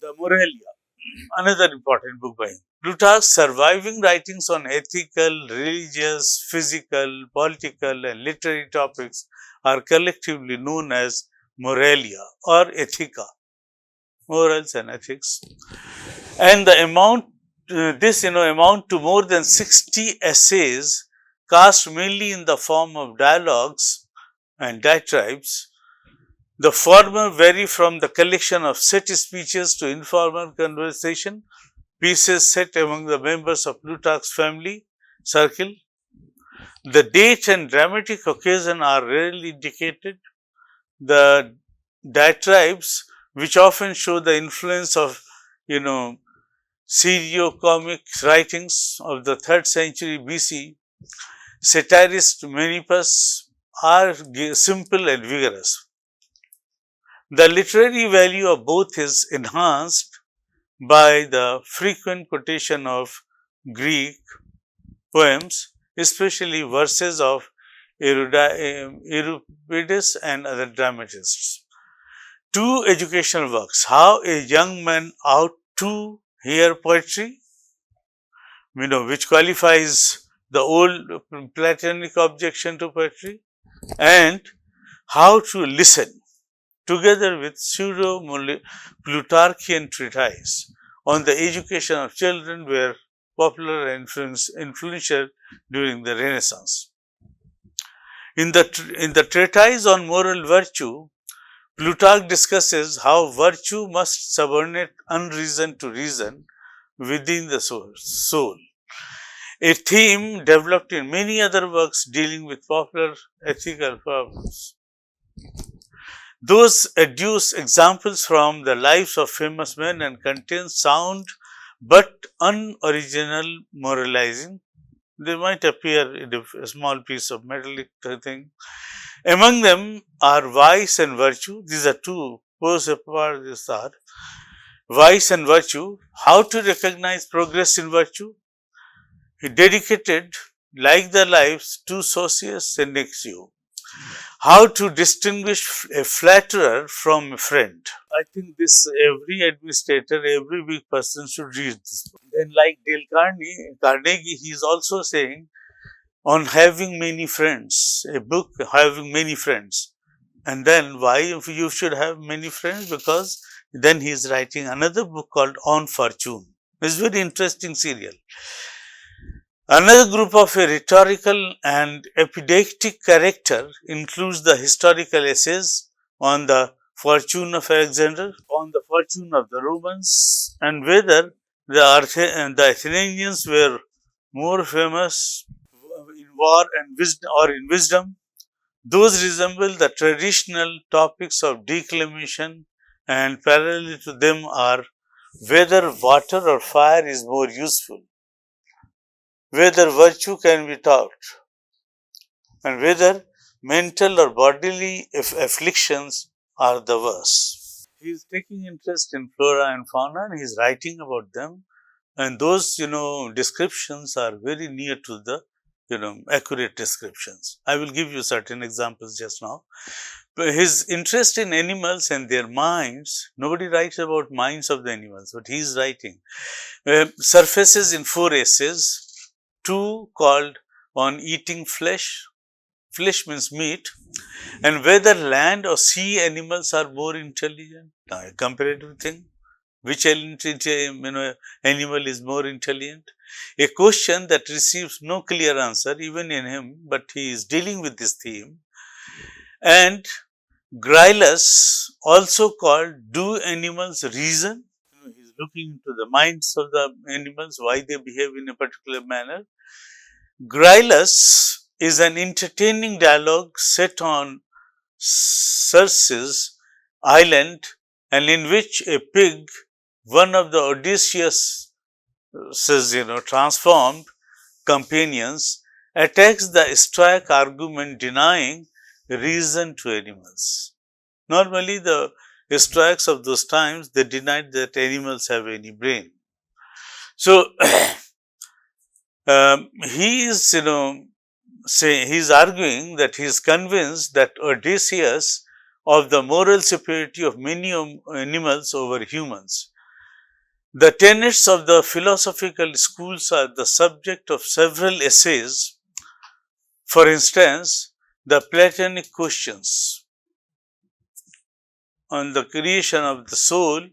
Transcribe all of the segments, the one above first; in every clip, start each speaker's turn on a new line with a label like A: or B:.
A: The Moralia, another important book by him. Plutarch's surviving writings on ethical, religious, physical, political, and literary topics are collectively known as Moralia or Ethica, morals and ethics. And the amount, amount to more than 60 essays cast mainly in the form of dialogues and diatribes. The former vary from the collection of set speeches to informal conversation, pieces set among the members of Plutarch's family circle. The date and dramatic occasion are rarely indicated. The diatribes, which often show the influence of, serio-comic writings of the 3rd century BC, satirist Menippus, are simple and vigorous. The literary value of both is enhanced by the frequent quotation of Greek poems, especially verses of Euripides and other dramatists. Two educational works, How a Young Man Ought to Hear Poetry, which qualifies the old Platonic objection to poetry, and How to Listen, together with pseudo-Plutarchian treatise on the education of children, were popular and influential during the Renaissance. In the treatise on moral virtue, Plutarch discusses how virtue must subordinate unreason to reason within the soul, a theme developed in many other works dealing with popular ethical problems. Those adduce examples from the lives of famous men and contain sound but unoriginal moralizing. They might appear in a small piece of metallic thing. Among them are vice and virtue. These are two posts apart. These are vice and virtue. How to recognize progress in virtue. He dedicated, like the lives, to Socius and Nexio. How to distinguish a flatterer from a friend. I think this every administrator, every big person should read this book. Then, like Dale Carnegie, he is also saying on having many friends, a book having many friends. And then why you should have many friends? Because then he is writing another book called On Fortune. It's a very interesting serial. Another group of a rhetorical and epidactic character includes the historical essays on the fortune of Alexander, on the fortune of the Romans, and whether the Athenians were more famous in war and wisdom or in wisdom. Those resemble the traditional topics of declamation, and parallel to them are whether water or fire is more useful, whether virtue can be taught, and whether mental or bodily afflictions are the worse. He is taking interest in flora and fauna and he is writing about them, and those descriptions are very near to the accurate descriptions. I will give you certain examples just now. But his interest in animals and their minds, nobody writes about minds of the animals, but he is writing, surfaces in 4 essays. 2 called on eating flesh, flesh means meat, and whether land or sea animals are more intelligent, a comparative thing, which animal is more intelligent, a question that receives no clear answer even in him, but he is dealing with this theme. And Gryllus, also called Do Animals Reason? He is looking into the minds of the animals, why they behave in a particular manner. Gryllus is an entertaining dialogue set on Circe's island, and in which a pig, one of the Odysseus' transformed companions, attacks the stoic argument denying reason to animals. Normally, the Stoics of those times, they denied that animals have any brain. So, he is, he is arguing that he is convinced that Odysseus of the moral superiority of many animals over humans. The tenets of the philosophical schools are the subject of several essays. For instance, the Platonic questions on the creation of the soul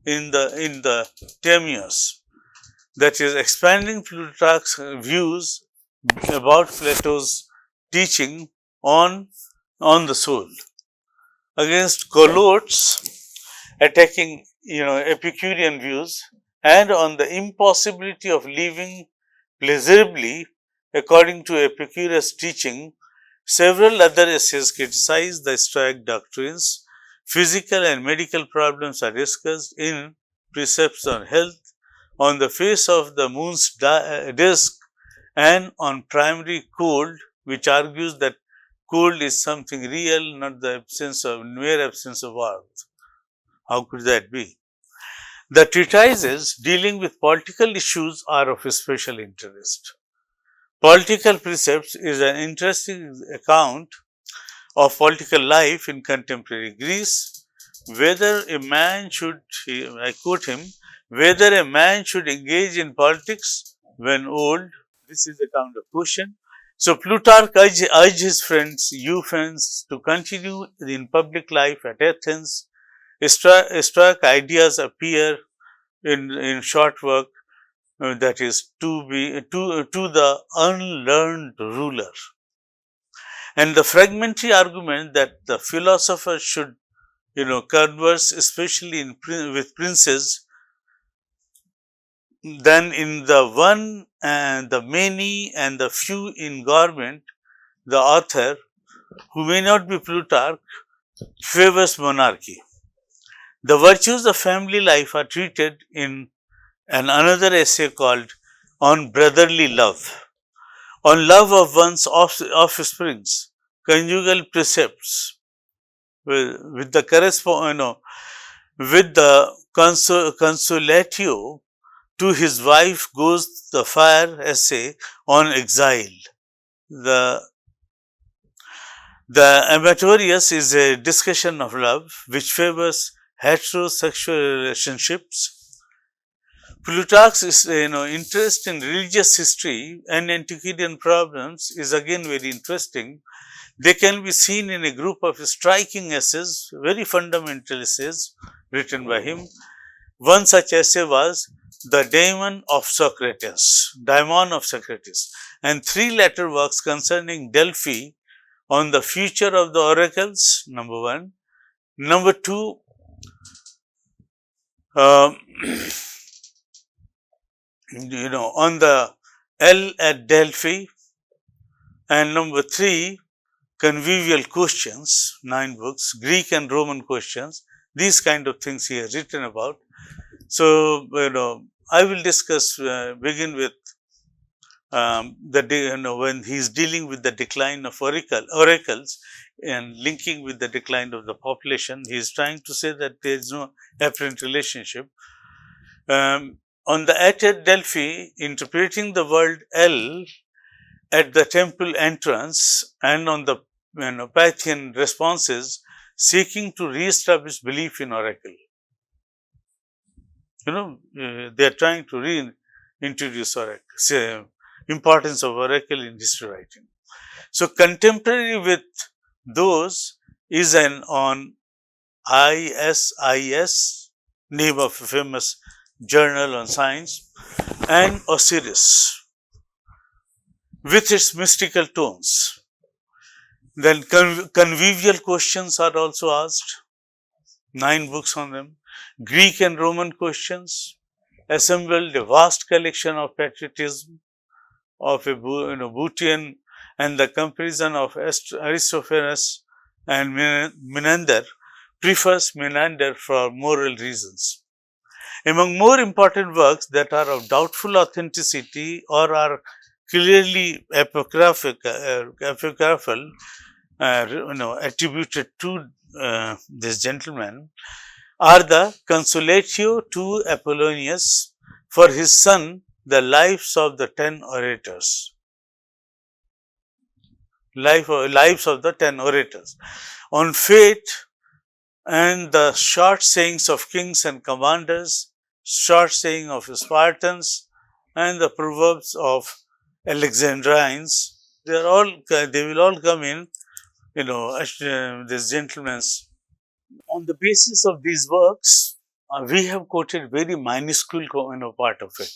A: in the Timaeus, that is expanding Plutarch's views about Plato's teaching on the soul, against Colotes attacking Epicurean views, and on the impossibility of living pleasurably according to Epicurus' teaching. Several other essays criticize the Stoic doctrines. Physical and medical problems are discussed in Precepts on Health, on the face of the moon's disk, and on primary cold, which argues that cold is something real, not the mere absence of warmth. How could that be? The treatises dealing with political issues are of special interest. Political Precepts is an interesting account of political life in contemporary Greece. Whether a man should, I quote him, whether a man should engage in politics when old, this is a kind of question. So Plutarch urged his friends, you friends, to continue in public life at Athens. Stoic ideas appear in short work, that is to the unlearned ruler, and the fragmentary argument that the philosopher should converse especially with princes than in the one and the many and the few in government. The author, who may not be Plutarch, favors monarchy. The virtues of family life are treated in another essay called On Brotherly Love, on love of one's offsprings, conjugal precepts, with the with the consolatio to his wife goes the fire essay on exile. The Amatorius is a discussion of love which favors heterosexual relationships. Plutarch's interest in religious history and antiquarian problems is again very interesting. They can be seen in a group of striking essays, very fundamental essays written by him. One such essay was The Daemon of Socrates, and three later works concerning Delphi on the future of the oracles, number one. Number two, on the L at Delphi, and number three, convivial questions, 9 books, Greek and Roman questions, these kind of things he has written about. So, I will discuss, begin with when he is dealing with the decline of oracles and linking with the decline of the population. He is trying to say that there is no apparent relationship. On the at Delphi, interpreting the word L at the temple entrance, and on the Pythian responses, seeking to re-establish belief in oracle. They are trying to reintroduce oracle, importance of oracle in history writing. So, contemporary with those is on ISIS, name of a famous journal on science, and Osiris, with its mystical tones. Then convivial questions are also asked, 9 books on them. Greek and Roman questions, assembled a vast collection of patriotism of a Boeotian, and the comparison of Aristophanes and Menander prefers Menander for moral reasons. Among more important works that are of doubtful authenticity or are clearly apocryphal, attributed to this gentleman, are the Consolatio to Apollonius for his son, the Lives of the 10 Orators. Lives of the 10 Orators. On fate and the short sayings of kings and commanders, short saying of Spartans, and the proverbs of Alexandrines. They will all come in, this gentleman's. On the basis of these works, we have quoted very minuscule, part of it.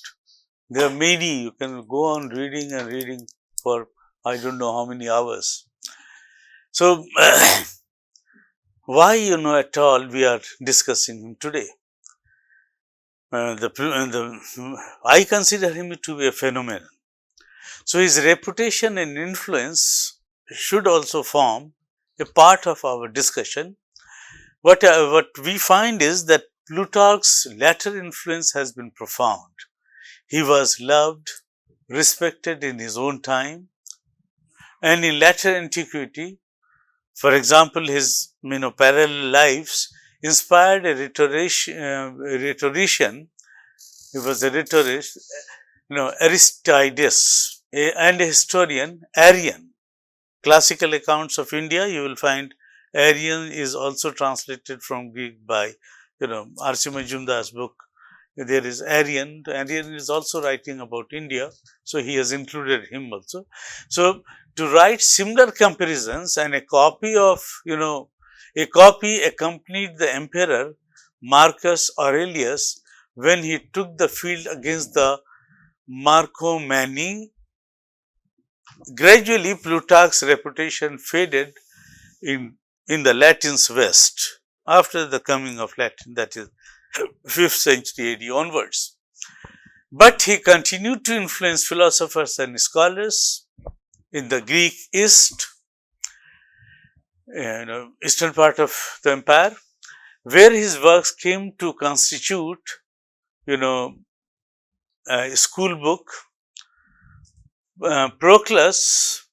A: There are many. You can go on reading and reading for I don't know how many hours. So, why, at all we are discussing him today? I consider him to be a phenomenon. So, his reputation and influence should also form a part of our discussion. What we find is that Plutarch's latter influence has been profound. He was loved, respected in his own time, and in later antiquity. For example, his parallel lives inspired a rhetorician. He was a rhetorician, Aristides, and a historian, Arrian. Classical accounts of India, you will find Arrian is also translated from Greek by, R.C. Majumdar's book. There is Arrian. Arrian is also writing about India, so he has included him also. So, to write similar comparisons, and a copy accompanied the emperor Marcus Aurelius when he took the field against the Marcomanni. Gradually, Plutarch's reputation faded in the Latin's West after the coming of Latin, that is 5th century AD onwards. But he continued to influence philosophers and scholars in the Greek East, eastern part of the empire, where his works came to constitute, a school book. Proclus,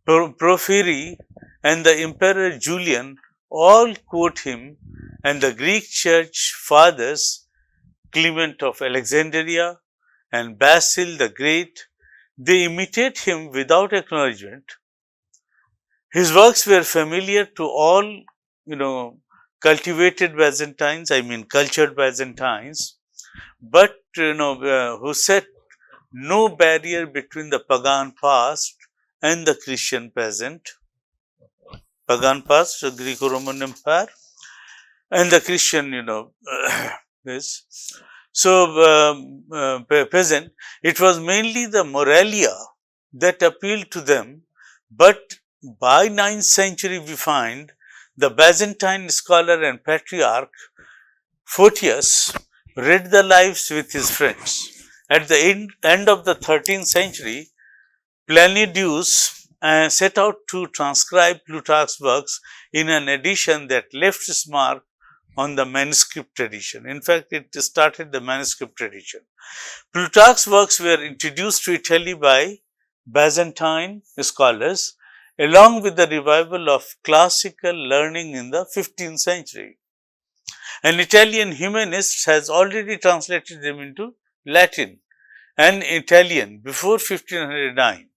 A: Porphyry, and the Emperor Julian all quote him, and the Greek Church fathers, Clement of Alexandria and Basil the Great, they imitate him without acknowledgement. His works were familiar to all, cultivated Byzantines, cultured Byzantines, but, who set no barrier between the pagan past and the Christian present. Pagan past, the Greco-Roman Empire, and the Christian, this. So, present, it was mainly the Moralia that appealed to them, but by 9th century we find the Byzantine scholar and patriarch Photius read the lives with his friends. At the end of the 13th century, Planudius set out to transcribe Plutarch's works in an edition that left its mark on the manuscript tradition. In fact, it started the manuscript tradition. Plutarch's works were introduced to Italy by Byzantine scholars, along with the revival of classical learning in the 15th century. An Italian humanist has already translated them into Latin and Italian before 1509.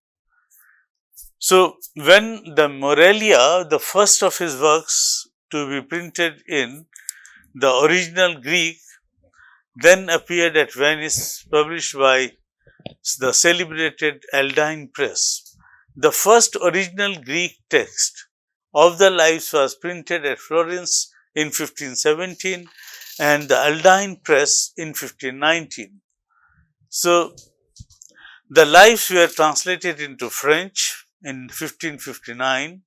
A: So, when the Moralia, the first of his works to be printed in the original Greek, then appeared at Venice, published by the celebrated Aldine Press. The first original Greek text of the lives was printed at Florence in 1517 and the Aldine Press in 1519. So, the lives were translated into French in 1559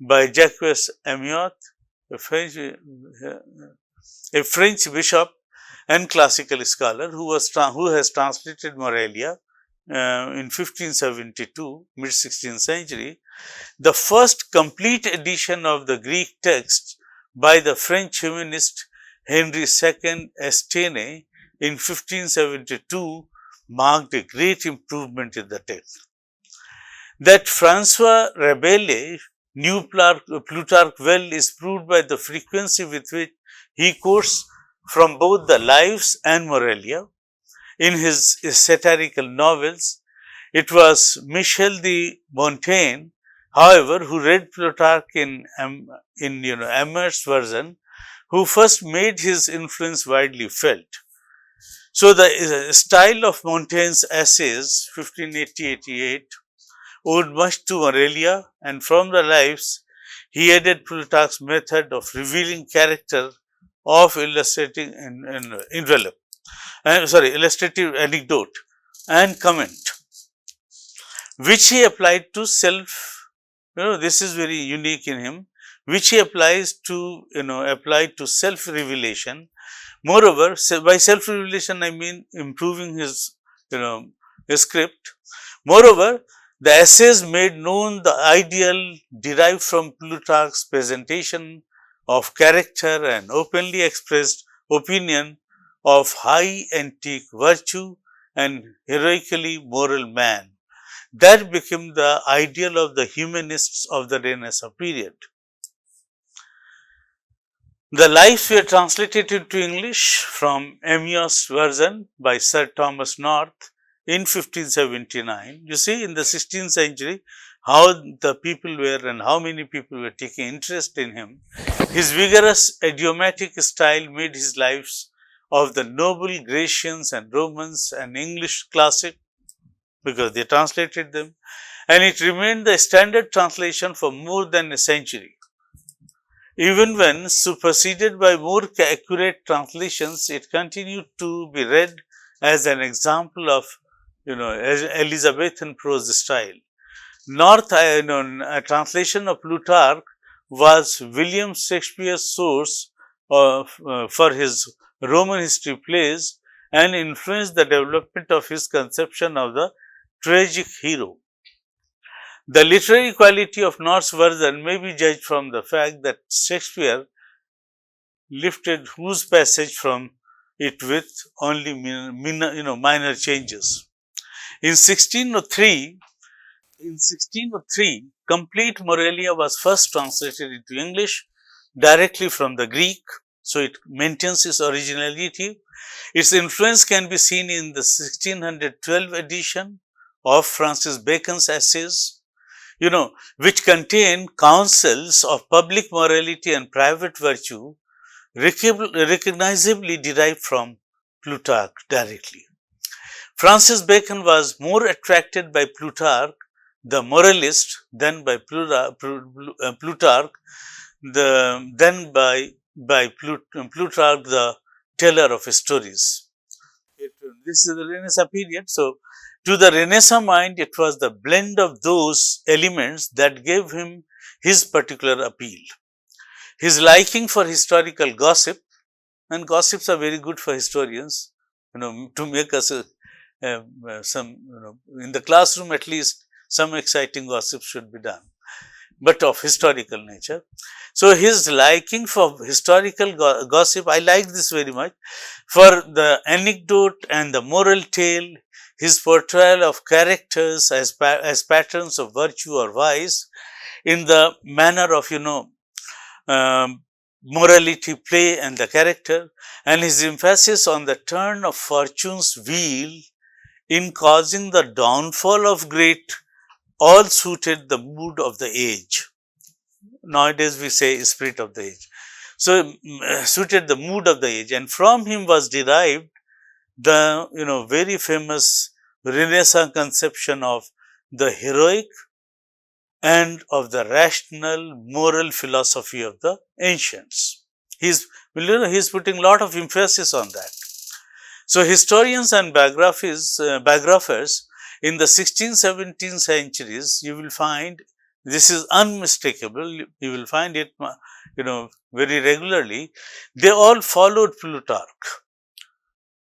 A: by Jacques Amyot, a French bishop and classical scholar who has translated Moralia in 1572, mid-16th century. The first complete edition of the Greek text by the French humanist Henri II Estienne in 1572 marked a great improvement in the text. That Francois Rabelais knew Plutarch well is proved by the frequency with which he quotes from both the Lives and Moralia in his satirical novels. It was Michel de Montaigne, however, who read Plutarch in Amer's version, who first made his influence widely felt. So the style of Montaigne's essays, 1580-88, owed much to Moralia, and from the lives he added Plutarch's method of revealing character of illustrating envelope, illustrative anecdote and comment, which he applied to self. This is very unique in him, which he applies to, applied to self revelation. Moreover, by self revelation, I mean improving his, his script. Moreover, the essays made known the ideal derived from Plutarch's presentation of character and openly expressed opinion of high antique virtue and heroically moral man. That became the ideal of the humanists of the Renaissance period. The lives were translated into English from Amyot's version by Sir Thomas North in 1579. You see, in the 16th century, how the people were and how many people were taking interest in him. His vigorous idiomatic style made his lives of the noble Grecians and Romans an English classic, because they translated them, and it remained the standard translation for more than a century. Even when superseded by more accurate translations, it continued to be read as an example of, Elizabethan prose style. A translation of Plutarch was William Shakespeare's source for his Roman history plays and influenced the development of his conception of the tragic hero. The literary quality of North's version may be judged from the fact that Shakespeare lifted whose passage from it with only minor changes. In 1603, complete Moralia was first translated into English directly from the Greek, so it maintains its originality. Its influence can be seen in the 1612 edition of Francis Bacon's essays, which contain counsels of public morality and private virtue, recognizably derived from Plutarch directly. Francis Bacon was more attracted by Plutarch, the moralist, than by Plutarch, Plutarch, the teller of stories. This is the Renaissance period, so to the Renaissance mind, it was the blend of those elements that gave him his particular appeal. His liking for historical gossip, and gossips are very good for historians, to make us some, in the classroom at least, some exciting gossip should be done, but of historical nature. So, his liking for historical gossip, I like this very much. For the anecdote and the moral tale, his portrayal of characters as patterns of virtue or vice in the manner of, morality play and the character, and his emphasis on the turn of fortune's wheel in causing the downfall of great, all suited the mood of the age. Nowadays we say spirit of the age. So, suited the mood of the age, and from him was derived the, very famous Renaissance conception of the heroic and of the rational moral philosophy of the ancients. He's putting a lot of emphasis on that. So, historians and biographers in the 16th, 17th centuries, you will find this is unmistakable. You will find it, very regularly. They all followed Plutarch,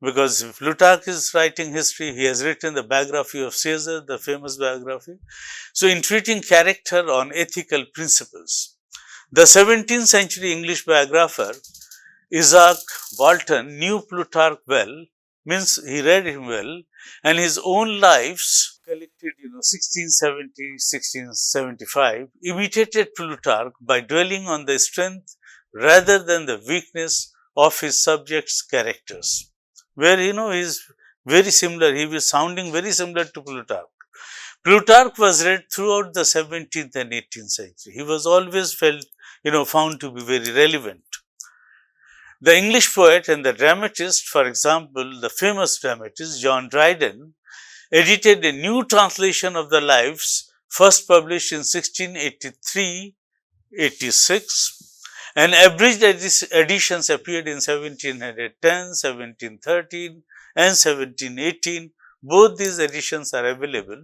A: because if Plutarch is writing history, he has written the biography of Caesar, the famous biography. So, in treating character on ethical principles, the 17th century English biographer Isaac Walton knew Plutarch well, means he read him well, and his own lives collected, 1670, 1675, imitated Plutarch by dwelling on the strength rather than the weakness of his subjects' characters, where, he is very similar, he was sounding very similar to Plutarch. Plutarch was read throughout the 17th and 18th century. He was always found to be very relevant. The English poet and the dramatist, for example, the famous dramatist John Dryden, edited a new translation of the Lives, first published in 1683-86, and abridged editions appeared in 1710, 1713, and 1718. Both these editions are available.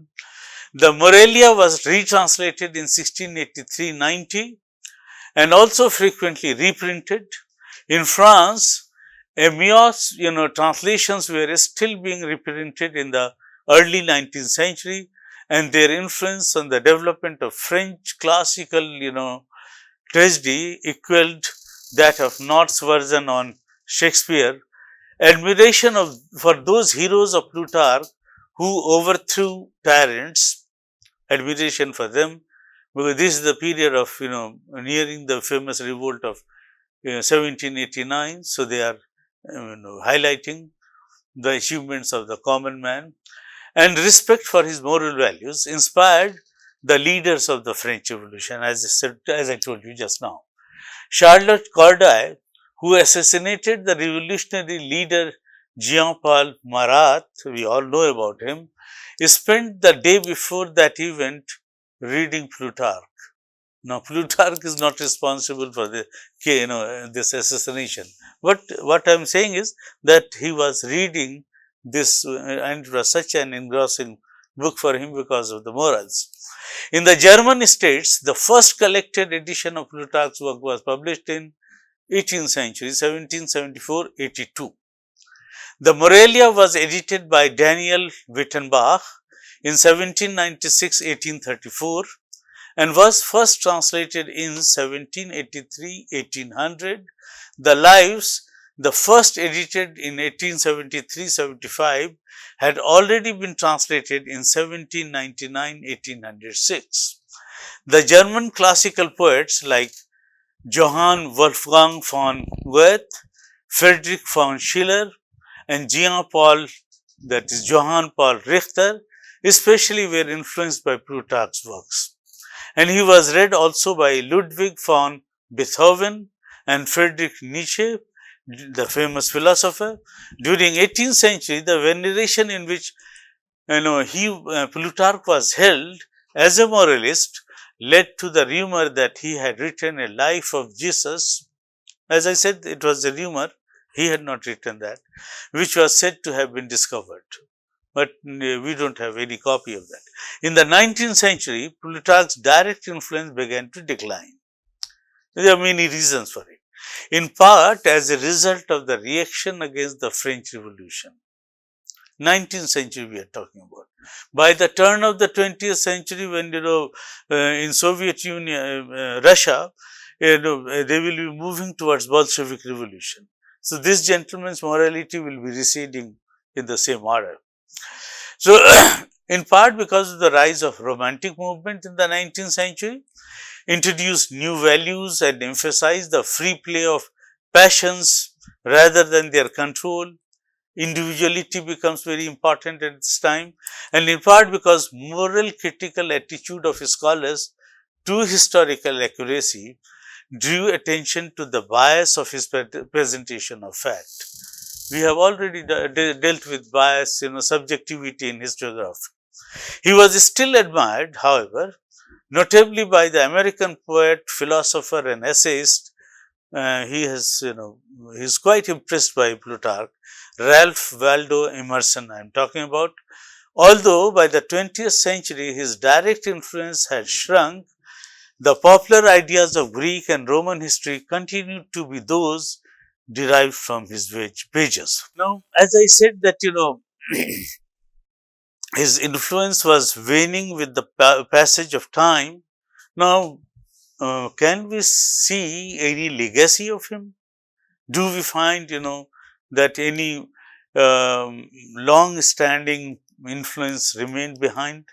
A: The Moralia was retranslated in 1683-90 and also frequently reprinted. In France, Amiot's translations were still being reprinted in the early 19th century, and their influence on the development of French classical tragedy equaled that of North's version on Shakespeare. Admiration for those heroes of Plutarch who overthrew tyrants, admiration for them, because this is the period of nearing the famous revolt of 1789. So they are highlighting the achievements of the common man, and respect for his moral values inspired the leaders of the French Revolution, as I told you just now. Charlotte Corday, who assassinated the revolutionary leader Jean-Paul Marat, we all know about him, spent the day before that event reading Plutarch. Now, Plutarch is not responsible for this assassination. But what I am saying is that he was reading this, and it was such an engrossing book for him because of the morals. In the German states, the first collected edition of Plutarch's work was published in 18th century, 1774-82. The Moralia was edited by Daniel Wittenbach in 1796-1834 and was first translated in 1783-1800. The Lives, the first edited in 1873-75, had already been translated in 1799-1806. The German classical poets like Johann Wolfgang von Goethe, Friedrich von Schiller, and Johann Paul Richter, especially were influenced by Plutarch's works. And he was read also by Ludwig von Beethoven and Friedrich Nietzsche, the famous philosopher. During 18th century, the veneration in which Plutarch was held as a moralist led to the rumor that he had written a life of Jesus. As I said, it was a rumor. He had not written that, which was said to have been discovered. But we don't have any copy of that. In the 19th century, Plutarch's direct influence began to decline. There are many reasons for it. In part, as a result of the reaction against the French Revolution. 19th century we are talking about. By the turn of the 20th century, when in Soviet Union, Russia, they will be moving towards Bolshevik revolution. So this gentleman's morality will be receding in the same order. So in part because of the rise of romantic movement in the 19th century, introduced new values and emphasized the free play of passions rather than their control. Individuality becomes very important at this time, and in part because moral critical attitude of scholars to historical accuracy drew attention to the bias of his presentation of fact. We have already dealt with bias, subjectivity in historiography. He was still admired, however, notably by the American poet, philosopher, and essayist. He is quite impressed by Plutarch. Ralph Waldo Emerson I am talking about. Although by the 20th century his direct influence had shrunk, the popular ideas of Greek and Roman history continued to be those derived from his pages. Now, as I said that his influence was waning with the passage of time. Now, can we see any legacy of him? Do we find that any long-standing influence remained behind?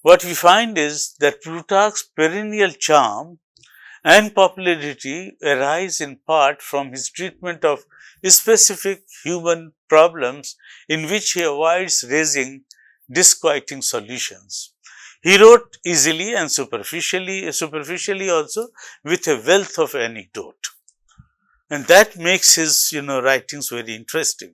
A: What we find is that Plutarch's perennial charm and popularity arise in part from his treatment of specific human problems in which he avoids raising disquieting solutions. He wrote easily and superficially also with a wealth of anecdote. And that makes his, writings very interesting.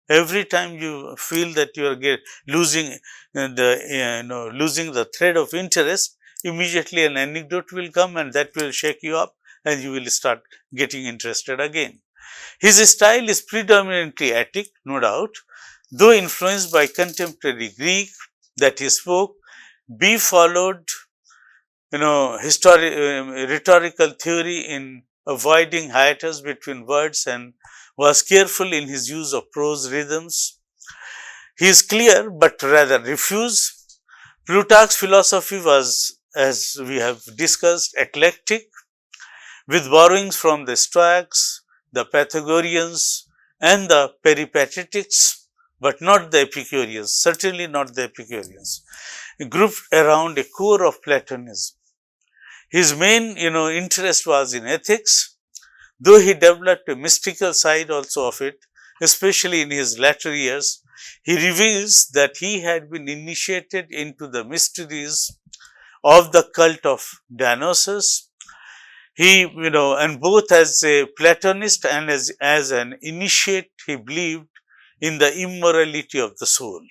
A: Every time you feel that you are losing losing the thread of interest, immediately an anecdote will come and that will shake you up and you will start getting interested again. His style is predominantly Attic, no doubt, though influenced by contemporary Greek that he spoke. B followed, rhetorical theory in avoiding hiatus between words and was careful in his use of prose rhythms. He is clear but rather diffuse. Plutarch's philosophy was, as we have discussed, eclectic, with borrowings from the Stoics, the Pythagoreans, and the Peripatetics, but not the Epicureans, certainly not the Epicureans, grouped around a core of Platonism. His main, interest was in ethics, though he developed a mystical side also of it, especially in his latter years. He reveals that he had been initiated into the mysteries of the cult of Dionysus. He, and both as a Platonist and as an initiate, he believed in the immorality of the soul.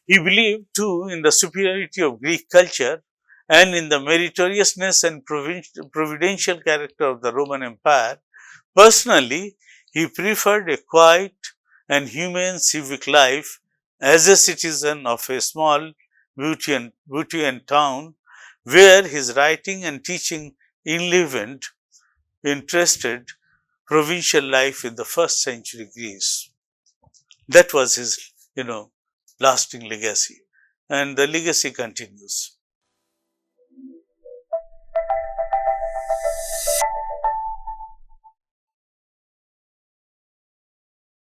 A: He believed too in the superiority of Greek culture and in the meritoriousness and providential character of the Roman Empire. Personally, he preferred a quiet and humane civic life as a citizen of a small Boeotian town where his writing and teaching enlivened interested provincial life in the first century Greece. That was his, lasting legacy. And the legacy continues.